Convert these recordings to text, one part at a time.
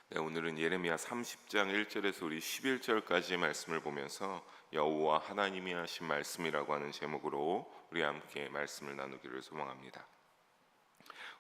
네, 오늘은 예레미야 30장 1절에서 우리 11절까지의 말씀을 보면서 여호와 하나님이 하신 말씀이라고 하는 제목으로 우리 함께 말씀을 나누기를 소망합니다.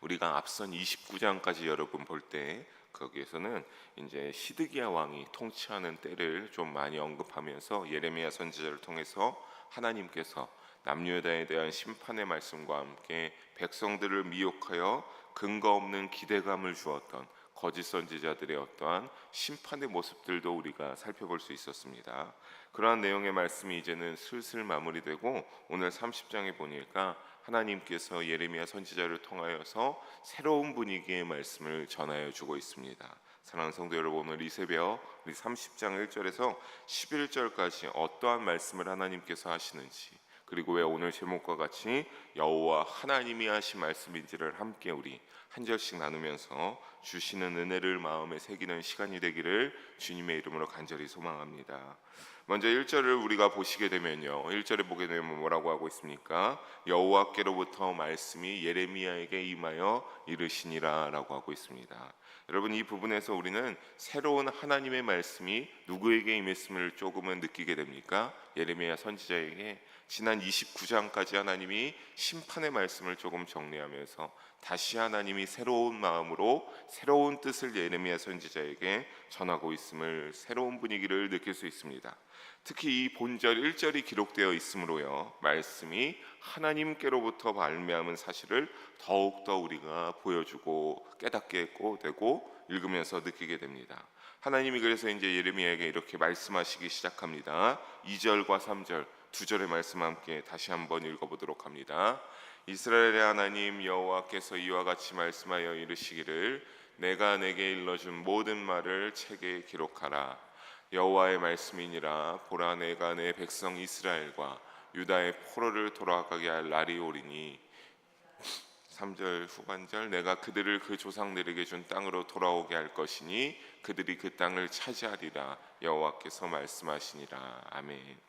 우리가 앞선 29장까지 여러분 볼 때 거기에서는 이제 시드기야 왕이 통치하는 때를 좀 많이 언급하면서 예레미야 선지자를 통해서 하나님께서 남유다에 대한 심판의 말씀과 함께 백성들을 미혹하여 근거 없는 기대감을 주었던 거짓 선지자들의 어떠한 심판의 모습들도 우리가 살펴볼 수 있었습니다. 그러한 내용의 말씀이 이제는 슬슬 마무리되고 오늘 30장에 보니까 하나님께서 예레미야 선지자를 통하여서 새로운 분위기의 말씀을 전하여 주고 있습니다. 사랑하는 성도 여러분, 오늘 이 새벽 우리 30장 1절에서 11절까지 어떠한 말씀을 하나님께서 하시는지, 그리고 왜 오늘 제목과 같이 여호와 하나님이 하신 말씀인지를 함께 우리 한 절씩 나누면서 주시는 은혜를 마음에 새기는 시간이 되기를 주님의 이름으로 간절히 소망합니다. 먼저 1절을 우리가 보시게 되면요, 1절에 보게 되면 뭐라고 하고 있습니까? 여호와께로부터 말씀이 예레미야에게 임하여 이르시니라 라고 하고 있습니다. 여러분, 이 부분에서 우리는 새로운 하나님의 말씀이 누구에게 임했음을 조금은 느끼게 됩니까? 예레미야 선지자에게 지난 29장까지 하나님이 심판의 말씀을 조금 정리하면서 다시 하나님이 새로운 마음으로 새로운 뜻을 예레미야 선지자에게 전하고 있음을, 새로운 분위기를 느낄 수 있습니다. 특히 이 본절 1절이 기록되어 있으므로요, 말씀이 하나님께로부터 발매하는 사실을 더욱더 우리가 보여주고 깨닫게 되고 읽으면서 느끼게 됩니다. 하나님이 그래서 이제 예레미야에게 이렇게 말씀하시기 시작합니다. 2절과 3절 두 절의 말씀 함께 다시 한번 읽어보도록 합니다. 이스라엘의 하나님 여호와께서 이와 같이 말씀하여 이르시기를, 내가 내게 일러준 모든 말을 책에 기록하라. 여호와의 말씀이니라. 보라, 내가 내 백성 이스라엘과 유다의 포로를 돌아가게 할 날이 오리니, 3절 후반절, 내가 그들을 그 조상들에게 준 땅으로 돌아오게 할 것이니 그들이 그 땅을 차지하리라. 여호와께서 말씀하시니라. 아멘.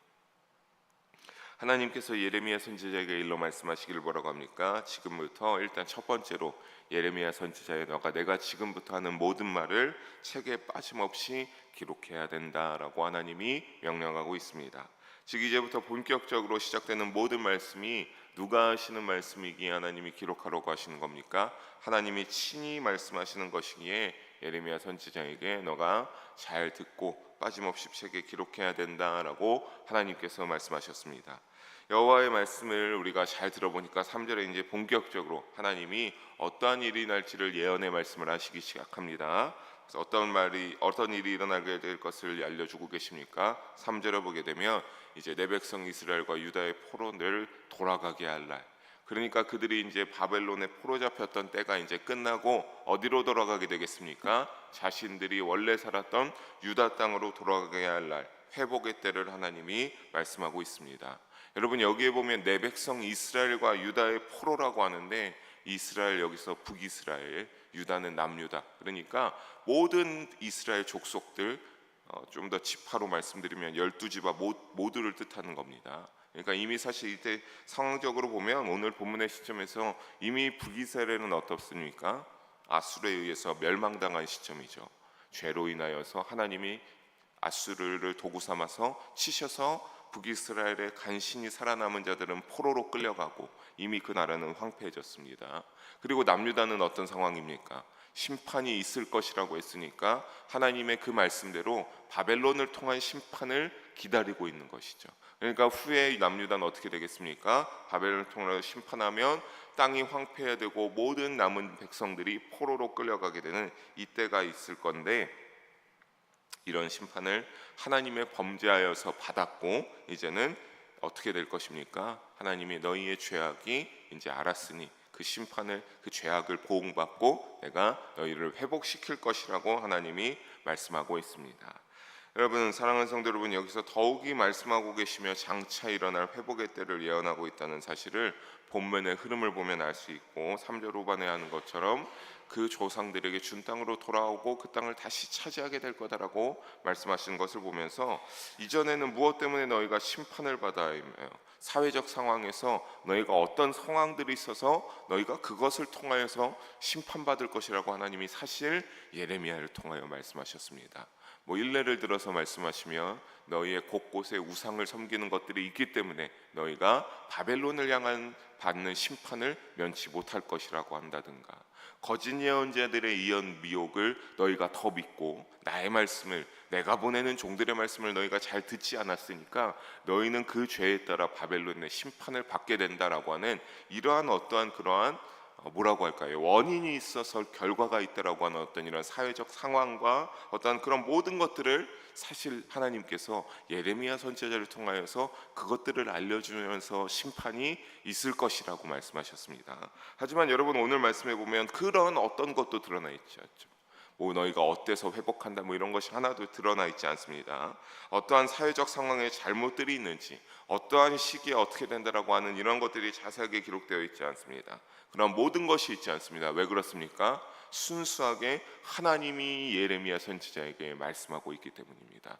하나님께서 예레미야 선지자에게 일러 말씀하시기를 뭐라고 합니까? 지금부터 일단 첫 번째로 예레미야 선지자에 너가 내가 지금부터 하는 모든 말을 책에 빠짐없이 기록해야 된다라고 하나님이 명령하고 있습니다. 즉 이제부터 본격적으로 시작되는 모든 말씀이 누가 하시는 말씀이기에 하나님이 기록하라고 하시는 겁니까? 하나님이 친히 말씀하시는 것이기에 예레미야 선지자에게 너가 잘 듣고 빠짐없이 책에 기록해야 된다라고 하나님께서 말씀하셨습니다. 여호와의 말씀을 우리가 잘 들어보니까 3절에 이제 본격적으로 하나님이 어떠한 일이 날지를 예언의 말씀을 하시기 시작합니다. 그래서 어떤 일이 일어나게 될 것을 알려주고 계십니까? 3절을 보게 되면 이제 내 백성 이스라엘과 유다의 포로를 돌아가게 할 날, 그러니까 그들이 이제 바벨론에 포로 잡혔던 때가 이제 끝나고 어디로 돌아가게 되겠습니까? 자신들이 원래 살았던 유다 땅으로 돌아가게 할 날, 회복의 때를 하나님이 말씀하고 있습니다. 여러분, 여기에 보면 내 백성 이스라엘과 유다의 포로라고 하는데, 이스라엘 여기서 북이스라엘, 유다는 남유다, 그러니까 모든 이스라엘 족속들, 좀 더 지파로 말씀드리면 12지파 모두를 뜻하는 겁니다. 그러니까 이미 사실 이때 상황적으로 보면 오늘 본문의 시점에서 이미 북이스라엘은 어떻습니까? 아수르에 의해서 멸망당한 시점이죠. 죄로 인하여서 하나님이 아수르를 도구 삼아서 치셔서 북이스라엘의 간신히 살아남은 자들은 포로로 끌려가고 이미 그 나라는 황폐해졌습니다. 그리고 남유다는 어떤 상황입니까? 심판이 있을 것이라고 했으니까 하나님의 그 말씀대로 바벨론을 통한 심판을 기다리고 있는 것이죠. 그러니까 후에 남유다는 어떻게 되겠습니까? 바벨론을 통해 심판하면 땅이 황폐해야 되고 모든 남은 백성들이 포로로 끌려가게 되는 이때가 있을 건데, 이런 심판을 하나님의 범죄하여서 받았고 이제는 어떻게 될 것입니까? 하나님이 너희의 죄악이 이제 알았으니 그 심판을, 그 죄악을 보응받고 내가 너희를 회복시킬 것이라고 하나님이 말씀하고 있습니다. 여러분, 사랑하는 성도 여러분, 여기서 더욱이 말씀하고 계시며 장차 일어날 회복의 때를 예언하고 있다는 사실을 본문의 흐름을 보면 알 수 있고, 3절 후반에 하는 것처럼 그 조상들에게 준 땅으로 돌아오고 그 땅을 다시 차지하게 될 거다라고 말씀하시는 것을 보면서, 이전에는 무엇 때문에 너희가 심판을 받아야 하며 사회적 상황에서 너희가 어떤 상황들이 있어서 너희가 그것을 통하여서 심판받을 것이라고 하나님이 사실 예레미야를 통하여 말씀하셨습니다. 일례를 들어서 말씀하시면 너희의 곳곳에 우상을 섬기는 것들이 있기 때문에 너희가 바벨론을 향한 받는 심판을 면치 못할 것이라고 한다든가, 거짓 예언자들의 이언 미혹을 너희가 더 믿고 나의 말씀을, 내가 보내는 종들의 말씀을 너희가 잘 듣지 않았으니까 너희는 그 죄에 따라 바벨론의 심판을 받게 된다라고 하는 이러한 어떠한 그러한 뭐라고 할까요? 원인이 있어서 결과가 있다라고 하는 어떤 이런 사회적 상황과 어떤 그런 모든 것들을 사실 하나님께서 예레미야 선지자를 통하여서 그것들을 알려주면서 심판이 있을 것이라고 말씀하셨습니다. 하지만 여러분, 오늘 말씀해 보면 그런 어떤 것도 드러나 있지 않죠. 너희가 어때서 회복한다 이런 것이 하나도 드러나 있지 않습니다. 어떠한 사회적 상황에 잘못들이 있는지, 어떠한 시기에 어떻게 된다라고 하는 이런 것들이 자세하게 기록되어 있지 않습니다. 그런 모든 것이 있지 않습니다. 왜 그렇습니까? 순수하게 하나님이 예레미야 선지자에게 말씀하고 있기 때문입니다.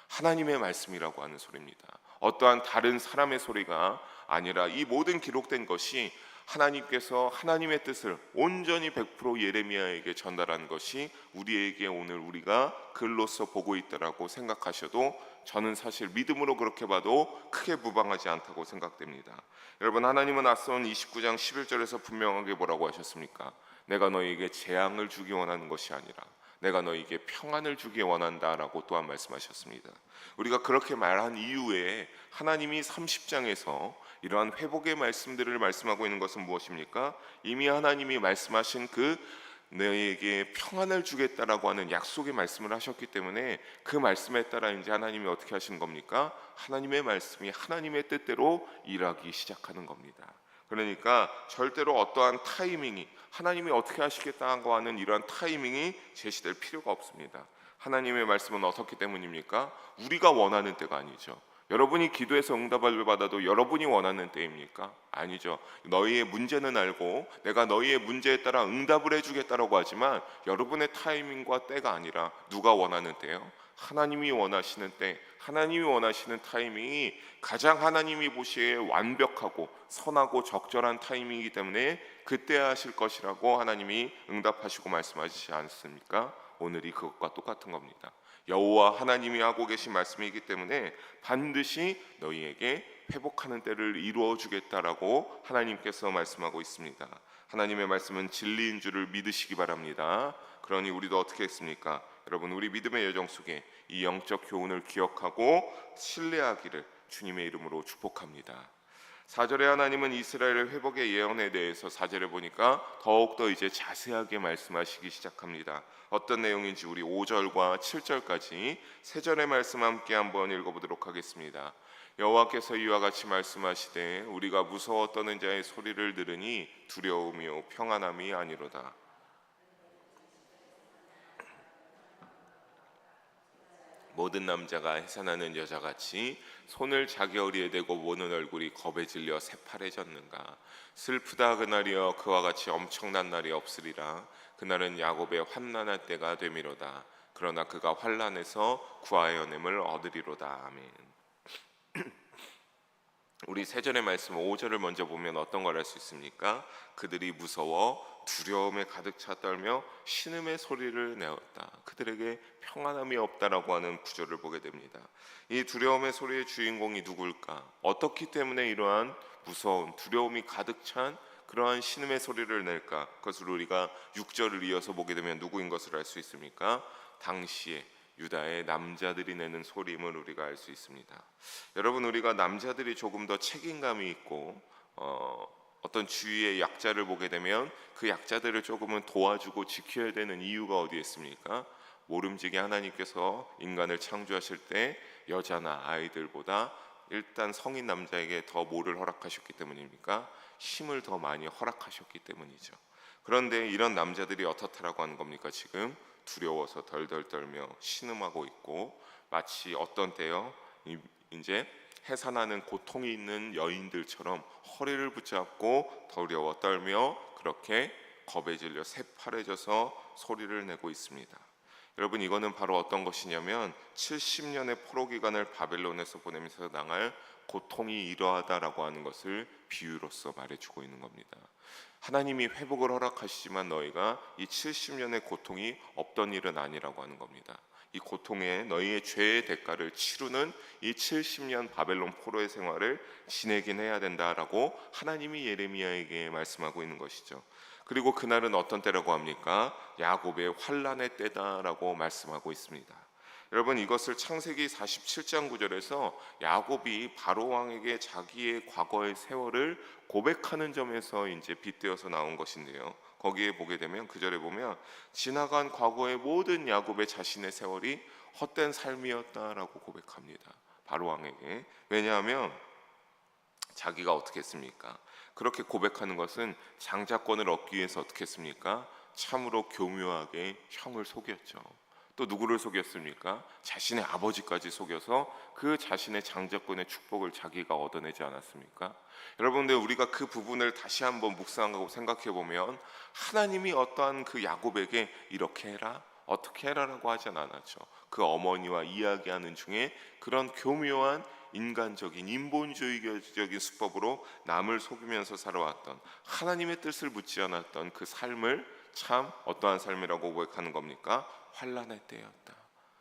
하나님의 말씀이라고 하는 소리입니다. 어떠한 다른 사람의 소리가 아니라 이 모든 기록된 것이 하나님께서 하나님의 뜻을 온전히 100% 예레미야에게 전달한 것이 우리에게 오늘 우리가 글로서 보고 있다라고 생각하셔도 저는 사실 믿음으로 그렇게 봐도 크게 무방하지 않다고 생각됩니다. 여러분, 하나님은 앞선 29장 11절에서 분명하게 뭐라고 하셨습니까? 내가 너희에게 재앙을 주기 원하는 것이 아니라 내가 너희에게 평안을 주기 원한다라고 또한 말씀하셨습니다. 우리가 그렇게 말한 이후에 하나님이 30장에서 이러한 회복의 말씀들을 말씀하고 있는 것은 무엇입니까? 이미 하나님이 말씀하신 그 너희에게 평안을 주겠다라고 하는 약속의 말씀을 하셨기 때문에 그 말씀에 따라 이제 하나님이 어떻게 하시는 겁니까? 하나님의 말씀이 하나님의 뜻대로 일하기 시작하는 겁니다. 그러니까 절대로 어떠한 타이밍이, 하나님이 어떻게 하시겠다고 하는 이러한 타이밍이 제시될 필요가 없습니다. 하나님의 말씀은 어떻기 때문입니까? 우리가 원하는 때가 아니죠. 여러분이 기도해서 응답을 받아도 여러분이 원하는 때입니까? 아니죠. 너희의 문제는 알고 내가 너희의 문제에 따라 응답을 해주겠다라고 하지만 여러분의 타이밍과 때가 아니라 누가 원하는 때요? 하나님이 원하시는 때, 하나님이 원하시는 타이밍이 가장 하나님이 보시기에 완벽하고 선하고 적절한 타이밍이기 때문에 그때 하실 것이라고 하나님이 응답하시고 말씀하시지 않습니까? 오늘이 그것과 똑같은 겁니다. 여호와 하나님이 하고 계신 말씀이기 때문에 반드시 너희에게 회복하는 때를 이루어 주겠다라고 하나님께서 말씀하고 있습니다. 하나님의 말씀은 진리인 줄을 믿으시기 바랍니다. 그러니 우리도 어떻게 했습니까? 여러분, 우리 믿음의 여정 속에 이 영적 교훈을 기억하고 신뢰하기를 주님의 이름으로 축복합니다. 4절에 하나님은 이스라엘의 회복의 예언에 대해서 4절에 보니까 더욱더 이제 자세하게 말씀하시기 시작합니다. 어떤 내용인지 우리 5절과 7절까지 세 절의 말씀 함께 한번 읽어보도록 하겠습니다. 여호와께서 이와 같이 말씀하시되 우리가 무서워 떠는 자의 소리를 들으니 두려움이요 평안함이 아니로다. 모든 남자가 해산하는 여자같이 손을 자기 어리에 대고 보는 얼굴이 겁에 질려 새파래졌는가. 슬프다 그날이여 그와 같이 엄청난 날이 없으리라. 그날은 야곱의 환난할 때가 되미로다. 그러나 그가 환난에서 구하여냄을 얻으리로다. 아멘. 우리 세전의 말씀 5절을 먼저 보면 어떤 걸 알 수 있습니까? 그들이 무서워 두려움에 가득 차 떨며 신음의 소리를 내었다. 그들에게 평안함이 없다라고 하는 구절을 보게 됩니다. 이 두려움의 소리의 주인공이 누굴까? 어떻기 때문에 이러한 무서운 두려움이 가득 찬 그러한 신음의 소리를 낼까? 그것을 우리가 6절을 이어서 보게 되면 누구인 것을 알 수 있습니까? 당시에 유다의 남자들이 내는 소리임을 우리가 알 수 있습니다. 여러분, 우리가 남자들이 조금 더 책임감이 있고 어떤 주위의 약자를 보게 되면 그 약자들을 조금은 도와주고 지켜야 되는 이유가 어디에 있습니까? 모름지기 하나님께서 인간을 창조하실 때 여자나 아이들보다 일단 성인 남자에게 더 뭐를 허락하셨기 때문입니까? 힘을 더 많이 허락하셨기 때문이죠. 그런데 이런 남자들이 어떻다라고 하는 겁니까? 지금 두려워서 덜덜 떨며 신음하고 있고, 마치 어떤 때요 이제 해산하는 고통이 있는 여인들처럼 허리를 붙잡고 두려워 떨며 그렇게 겁에 질려 새파래져서 소리를 내고 있습니다. 여러분, 이거는 바로 어떤 것이냐면 70년의 포로 기간을 바벨론에서 보내면서 당할 고통이 이러하다라고 하는 것을 비유로서 말해주고 있는 겁니다. 하나님이 회복을 허락하시지만 너희가 이 70년의 고통이 없던 일은 아니라고 하는 겁니다. 이 고통에 너희의 죄의 대가를 치르는 이 70년 바벨론 포로의 생활을 지내긴 해야 된다라고 하나님이 예레미야에게 말씀하고 있는 것이죠. 그리고 그날은 어떤 때라고 합니까? 야곱의 환난의 때다라고 말씀하고 있습니다. 여러분, 이것을 창세기 47장 9절에서 야곱이 바로 왕에게 자기의 과거의 세월을 고백하는 점에서 이제 빗대어서 나온 것인데요. 거기에 보게 되면 그 절에 보면 지나간 과거의 모든 야곱의 자신의 세월이 헛된 삶이었다라고 고백합니다. 바로 왕에게. 왜냐하면 자기가 어떻게 했습니까? 그렇게 고백하는 것은 장자권을 얻기 위해서 어떻게 했습니까? 참으로 교묘하게 형을 속였죠. 또 누구를 속였습니까? 자신의 아버지까지 속여서 그 자신의 장자권의 축복을 자기가 얻어내지 않았습니까? 여러분들, 우리가 그 부분을 다시 한번 묵상하고 생각해 보면 하나님이 어떠한 그 야곱에게 이렇게 해라, 어떻게 해라라고 하진 않았죠. 그 어머니와 이야기하는 중에 그런 교묘한 인간적인 인본주의적인 수법으로 남을 속이면서 살아왔던, 하나님의 뜻을 묻지 않았던 그 삶을 참 어떠한 삶이라고 고백하는 겁니까? 환난의 때였다.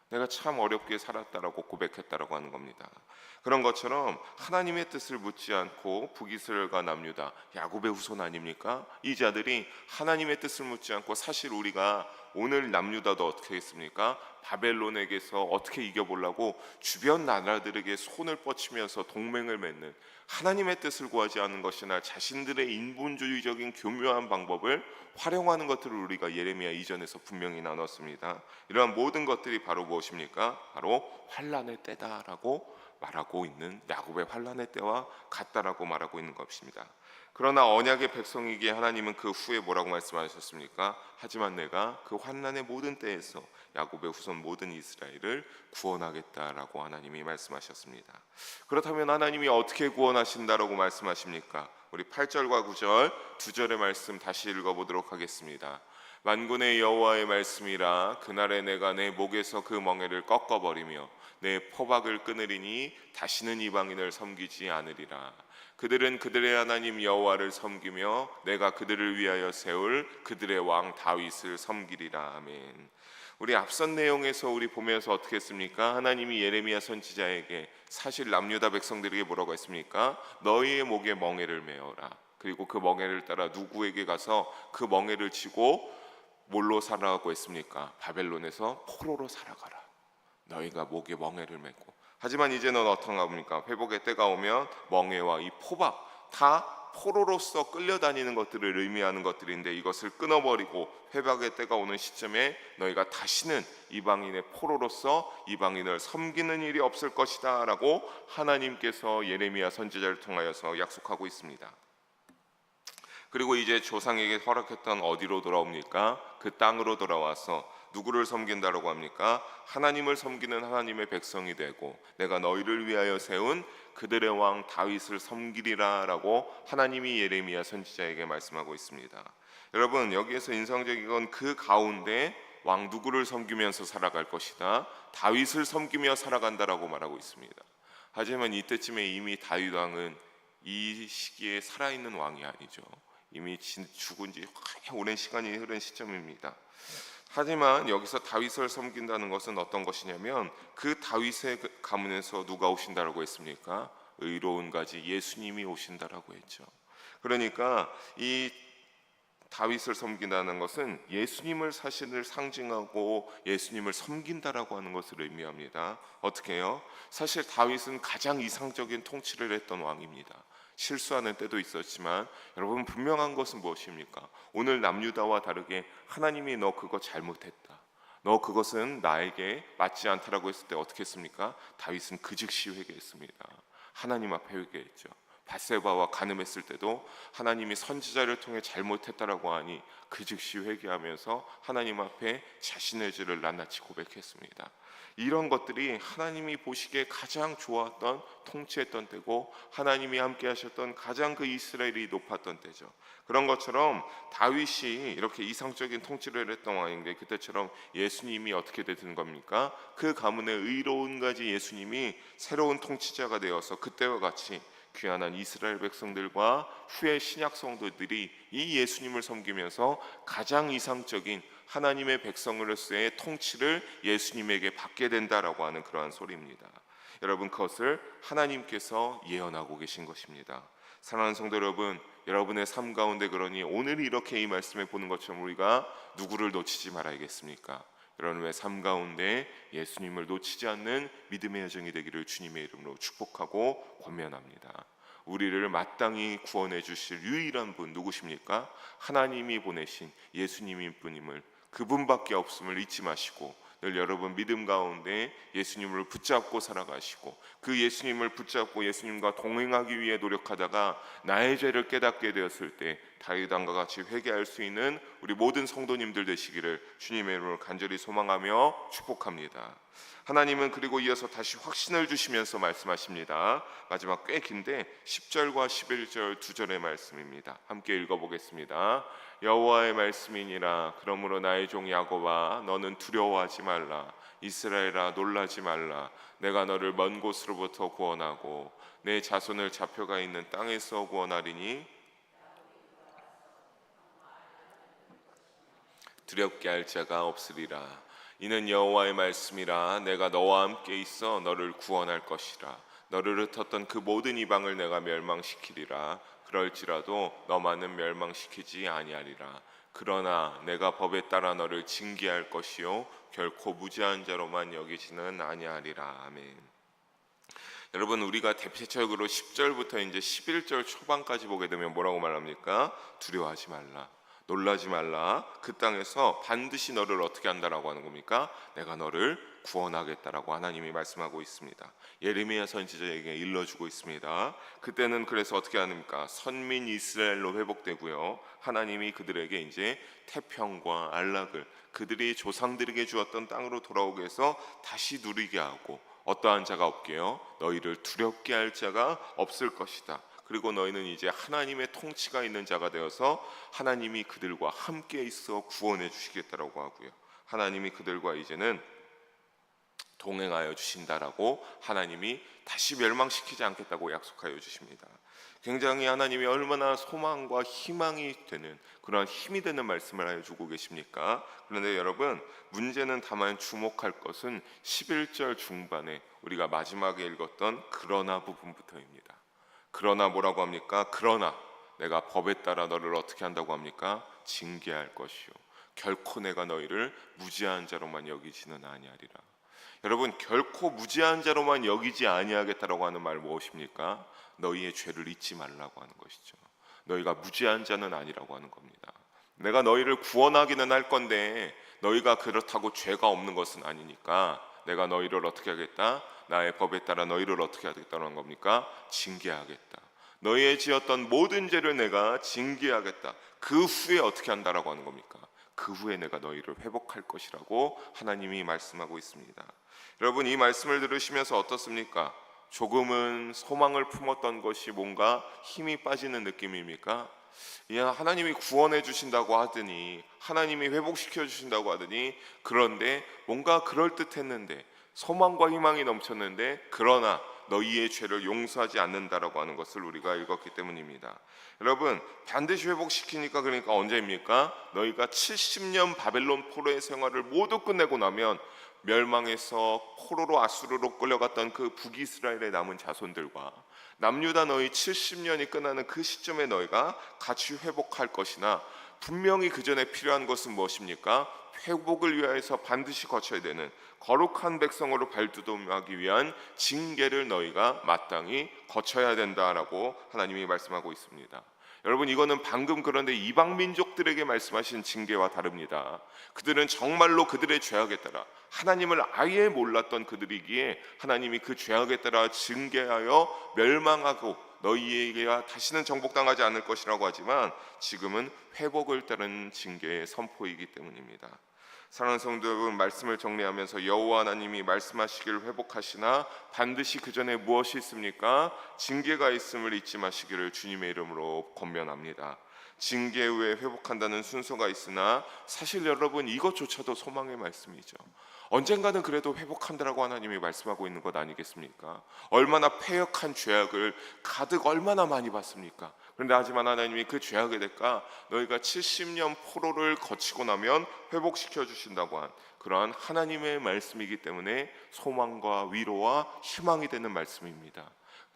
내가 참 어렵게 살았다라고 고백했다라고 하는 겁니다. 그런 것처럼 하나님의 뜻을 묻지 않고 북이스라엘과 남유다, 야곱의 후손 아닙니까? 이 자들이 하나님의 뜻을 묻지 않고, 사실 우리가 오늘 남유다도 어떻게 했습니까? 바벨론에게서 어떻게 이겨보려고 주변 나라들에게 손을 뻗치면서 동맹을 맺는, 하나님의 뜻을 구하지 않은 것이나 자신들의 인본주의적인 교묘한 방법을 활용하는 것들을 우리가 예레미야 이전에서 분명히 나눴습니다. 이러한 모든 것들이 바로 무엇입니까? 바로 환난의 때다라고 말하고 있는, 야곱의 환난의 때와 같다라고 말하고 있는 것입니다. 그러나 언약의 백성이기에 하나님은 그 후에 뭐라고 말씀하셨습니까? 하지만 내가 그 환난의 모든 때에서 야곱의 후손 모든 이스라엘을 구원하겠다라고 하나님이 말씀하셨습니다. 그렇다면 하나님이 어떻게 구원하신다라고 말씀하십니까? 우리 8절과 9절 두 절의 말씀 다시 읽어보도록 하겠습니다. 만군의 여호와의 말씀이라. 그날에 내가 내 목에서 그 멍에를 꺾어버리며 내 포박을 끊으리니 다시는 이방인을 섬기지 않으리라. 그들은 그들의 하나님 여호와를 섬기며 내가 그들을 위하여 세울 그들의 왕 다윗을 섬기리라. 아멘. 우리 앞선 내용에서 우리 보면서 어떻게 했습니까? 하나님이 예레미야 선지자에게 사실 남유다 백성들에게 뭐라고 했습니까? 너희의 목에 멍에를 메어라. 그리고 그 멍에를 따라 누구에게 가서 그 멍에를 치고 뭘로 살아가고 했습니까? 바벨론에서 포로로 살아가라. 너희가 목에 멍에를 메고. 하지만 이제는 어떤가 봅니까? 회복의 때가 오면 멍에와 이 포박 다 포로로서 끌려다니는 것들을 의미하는 것들인데, 이것을 끊어버리고 회복의 때가 오는 시점에 너희가 다시는 이방인의 포로로서 이방인을 섬기는 일이 없을 것이다 라고 하나님께서 예레미야 선지자를 통하여서 약속하고 있습니다. 그리고 이제 조상에게 허락했던 어디로 돌아옵니까? 그 땅으로 돌아와서 누구를 섬긴다라고 합니까? 하나님을 섬기는 하나님의 백성이 되고 내가 너희를 위하여 세운 그들의 왕 다윗을 섬기리라 라고 하나님이 예레미야 선지자에게 말씀하고 있습니다. 여러분, 여기에서 인상적인 건 그 가운데 왕 누구를 섬기면서 살아갈 것이다, 다윗을 섬기며 살아간다라고 말하고 있습니다. 하지만 이때쯤에 이미 다윗 왕은 이 시기에 살아있는 왕이 아니죠. 이미 죽은 지 오랜 시간이 흐른 시점입니다. 하지만 여기서 다윗을 섬긴다는 것은 어떤 것이냐면, 그 다윗의 가문에서 누가 오신다라고 했습니까? 의로운 가지 예수님이 오신다라고 했죠. 그러니까 이 다윗을 섬긴다는 것은 예수님을 사실을 상징하고 예수님을 섬긴다라고 하는 것을 의미합니다. 어떻게 해요? 사실 다윗은 가장 이상적인 통치를 했던 왕입니다. 실수하는 때도 있었지만 여러분, 분명한 것은 무엇입니까? 오늘 남유다와 다르게 하나님이 너 그거 잘못했다, 너 그것은 나에게 맞지 않다라고 했을 때 어떻게 했습니까? 다윗은 그 즉시 회개했습니다. 하나님 앞에 회개했죠. 밧세바와 간음했을 때도 하나님이 선지자를 통해 잘못했다라고 하니 그 즉시 회개하면서 하나님 앞에 자신의 죄를 낱낱이 고백했습니다. 이런 것들이 하나님이 보시기에 가장 좋았던 통치했던 때고 하나님이 함께 하셨던 가장 그 이스라엘이 높았던 때죠. 그런 것처럼 다윗이 이렇게 이상적인 통치를 했던 왕인데 그때처럼 예수님이 어떻게 되는 겁니까? 그 가문의 의로운 가지 예수님이 새로운 통치자가 되어서 그때와 같이 귀환한 이스라엘 백성들과 후의 신약 성도들이 이 예수님을 섬기면서 가장 이상적인 하나님의 백성으로서의 통치를 예수님에게 받게 된다라고 하는 그러한 소리입니다. 여러분, 그것을 하나님께서 예언하고 계신 것입니다. 사랑하는 성도 여러분, 여러분의 삶 가운데 그러니 오늘 이렇게 이 말씀에 보는 것처럼 우리가 누구를 놓치지 말아야겠습니까? 여러분의 삶 가운데 예수님을 놓치지 않는 믿음의 여정이 되기를 주님의 이름으로 축복하고 권면합니다. 우리를 마땅히 구원해 주실 유일한 분 누구십니까? 하나님이 보내신 예수님일 뿐임을, 그분밖에 없음을 잊지 마시고 늘 여러분 믿음 가운데 예수님을 붙잡고 살아가시고 그 예수님을 붙잡고 예수님과 동행하기 위해 노력하다가 나의 죄를 깨닫게 되었을 때 다윗 왕과 같이 회개할 수 있는 우리 모든 성도님들 되시기를 주님의 이름으로 간절히 소망하며 축복합니다. 하나님은 그리고 이어서 다시 확신을 주시면서 말씀하십니다. 마지막 꽤 긴데 10절과 11절 두 절의 말씀입니다. 함께 읽어보겠습니다. 여호와의 말씀이니라. 그러므로 나의 종 야곱아 너는 두려워하지 말라. 이스라엘아 놀라지 말라. 내가 너를 먼 곳으로부터 구원하고 내 자손을 잡혀가 있는 땅에서 구원하리니 두렵게 할 자가 없으리라. 이는 여호와의 말씀이라. 내가 너와 함께 있어 너를 구원할 것이라. 너를 흩었던 그 모든 이방을 내가 멸망시키리라. 그럴지라도 너만은 멸망시키지 아니하리라. 그러나 내가 법에 따라 너를 징계할 것이요 결코 무죄한 자로만 여기지는 아니하리라. 아멘. 여러분, 우리가 대표적으로 10절부터 이제 11절 초반까지 보게 되면 뭐라고 말합니까? 두려워하지 말라, 놀라지 말라. 그 땅에서 반드시 너를 어떻게 한다라고 하는 겁니까? 내가 너를 구원하겠다라고 하나님이 말씀하고 있습니다. 예레미야 선지자에게 일러주고 있습니다. 그때는 그래서 어떻게 합니까? 선민 이스라엘로 회복되고요. 하나님이 그들에게 이제 태평과 안락을 그들이 조상들에게 주었던 땅으로 돌아오게 해서 다시 누리게 하고 어떠한 자가 없게요? 너희를 두렵게 할 자가 없을 것이다. 그리고 너희는 이제 하나님의 통치가 있는 자가 되어서 하나님이 그들과 함께 있어 구원해 주시겠다라고 하고요. 하나님이 그들과 이제는 동행하여 주신다라고 하나님이 다시 멸망시키지 않겠다고 약속하여 주십니다. 굉장히 하나님이 얼마나 소망과 희망이 되는 그런 힘이 되는 말씀을 하여 주고 계십니까? 그런데 여러분, 문제는 다만 주목할 것은 11절 중반에 우리가 마지막에 읽었던 그러나 부분부터입니다. 그러나 뭐라고 합니까? 그러나 내가 법에 따라 너를 어떻게 한다고 합니까? 징계할 것이요 결코 내가 너희를 무지한 자로만 여기지는 아니하리라. 여러분, 결코 무지한 자로만 여기지 아니하겠다라고 하는 말 무엇입니까? 너희의 죄를 잊지 말라고 하는 것이죠. 너희가 무지한 자는 아니라고 하는 겁니다. 내가 너희를 구원하기는 할 건데 너희가 그렇다고 죄가 없는 것은 아니니까 내가 너희를 어떻게 하겠다? 나의 법에 따라 너희를 어떻게 하겠다는 겁니까? 징계하겠다. 너희의 지었던 모든 죄를 내가 징계하겠다. 그 후에 어떻게 한다라고 하는 겁니까? 그 후에 내가 너희를 회복할 것이라고 하나님이 말씀하고 있습니다. 여러분, 이 말씀을 들으시면서 어떻습니까? 조금은 소망을 품었던 것이 뭔가 힘이 빠지는 느낌입니까? 야, 하나님이 구원해 주신다고 하더니, 하나님이 회복시켜 주신다고 하더니, 그런데 뭔가 그럴듯했는데 소망과 희망이 넘쳤는데 그러나 너희의 죄를 용서하지 않는다라고 하는 것을 우리가 읽었기 때문입니다. 여러분, 반드시 회복시키니까 그러니까 언제입니까? 너희가 70년 바벨론 포로의 생활을 모두 끝내고 나면 멸망해서 포로로 아수르로 끌려갔던 그 북이스라엘의 남은 자손들과 남유다 너희 70년이 끝나는 그 시점에 너희가 같이 회복할 것이나 분명히 그 전에 필요한 것은 무엇입니까? 회복을 위하여서 반드시 거쳐야 되는 거룩한 백성으로 발돋움하기 위한 징계를 너희가 마땅히 거쳐야 된다라고 하나님이 말씀하고 있습니다. 여러분, 이거는 방금 그런데 이방 민족들에게 말씀하신 징계와 다릅니다. 그들은 정말로 그들의 죄악에 따라 하나님을 아예 몰랐던 그들이기에 하나님이 그 죄악에 따라 징계하여 멸망하고 너희에게야 다시는 정복당하지 않을 것이라고 하지만 지금은 회복을 따른 징계의 선포이기 때문입니다. 사랑하는 성도 여러분, 말씀을 정리하면서 여호와 하나님이 말씀하시기를 회복하시나 반드시 그 전에 무엇이 있습니까? 징계가 있음을 잊지 마시기를 주님의 이름으로 권면합니다. 징계 후에 회복한다는 순서가 있으나 사실 여러분, 이것조차도 소망의 말씀이죠. 언젠가는 그래도 회복한다라고 하나님이 말씀하고 있는 것 아니겠습니까? 얼마나 패역한 죄악을 가득 얼마나 많이 봤습니까? 그런데 하지만 하나님이 그 죄악의 대가 너희가 70년 포로를 거치고 나면 회복시켜 주신다고 한 그러한 하나님의 말씀이기 때문에 소망과 위로와 희망이 되는 말씀입니다.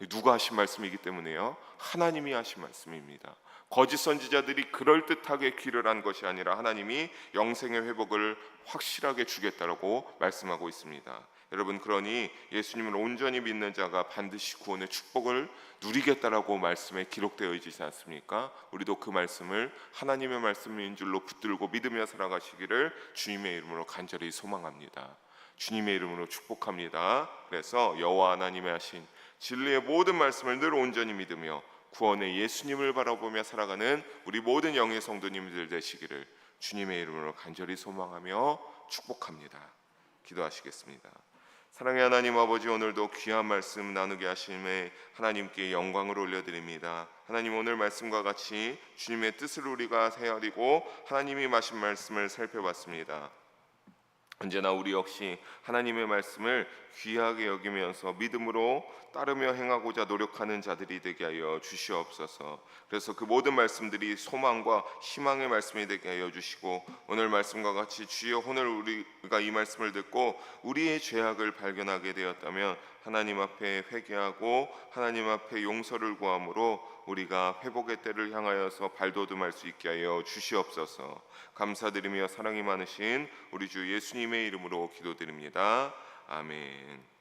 누가 하신 말씀이기 때문에요? 하나님이 하신 말씀입니다. 거짓 선지자들이 그럴듯하게 귀를 한 것이 아니라 하나님이 영생의 회복을 확실하게 주겠다라고 말씀하고 있습니다. 여러분, 그러니 예수님을 온전히 믿는 자가 반드시 구원의 축복을 누리겠다라고 말씀에 기록되어 있지 않습니까? 우리도 그 말씀을 하나님의 말씀인 줄로 붙들고 믿으며 살아가시기를 주님의 이름으로 간절히 소망합니다. 주님의 이름으로 축복합니다. 그래서 여호와 하나님의 하신 진리의 모든 말씀을 늘 온전히 믿으며 구원의 예수님을 바라보며 살아가는 우리 모든 영의 성도님들 되시기를 주님의 이름으로 간절히 소망하며 축복합니다. 기도하시겠습니다. 사랑의 하나님 아버지, 오늘도 귀한 말씀 나누게 하심에 하나님께 영광을 올려드립니다. 하나님, 오늘 말씀과 같이 주님의 뜻을 우리가 헤아리고 하나님이 마신 말씀을 살펴봤습니다. 언제나 우리 역시 하나님의 말씀을 귀하게 여기면서 믿음으로 따르며 행하고자 노력하는 자들이 되게 하여 주시옵소서. 그래서 그 모든 말씀들이 소망과 희망의 말씀이 되게 하여 주시고, 오늘 말씀과 같이 주여, 오늘 우리가 이 말씀을 듣고 우리의 죄악을 발견하게 되었다면 하나님 앞에 회개하고 하나님 앞에 용서를 구함으로 우리가 회복의 때를 향하여서 발돋움할 수 있게 하여 주시옵소서. 감사드리며 사랑이 많으신 우리 주 예수님의 이름으로 기도드립니다. 아멘.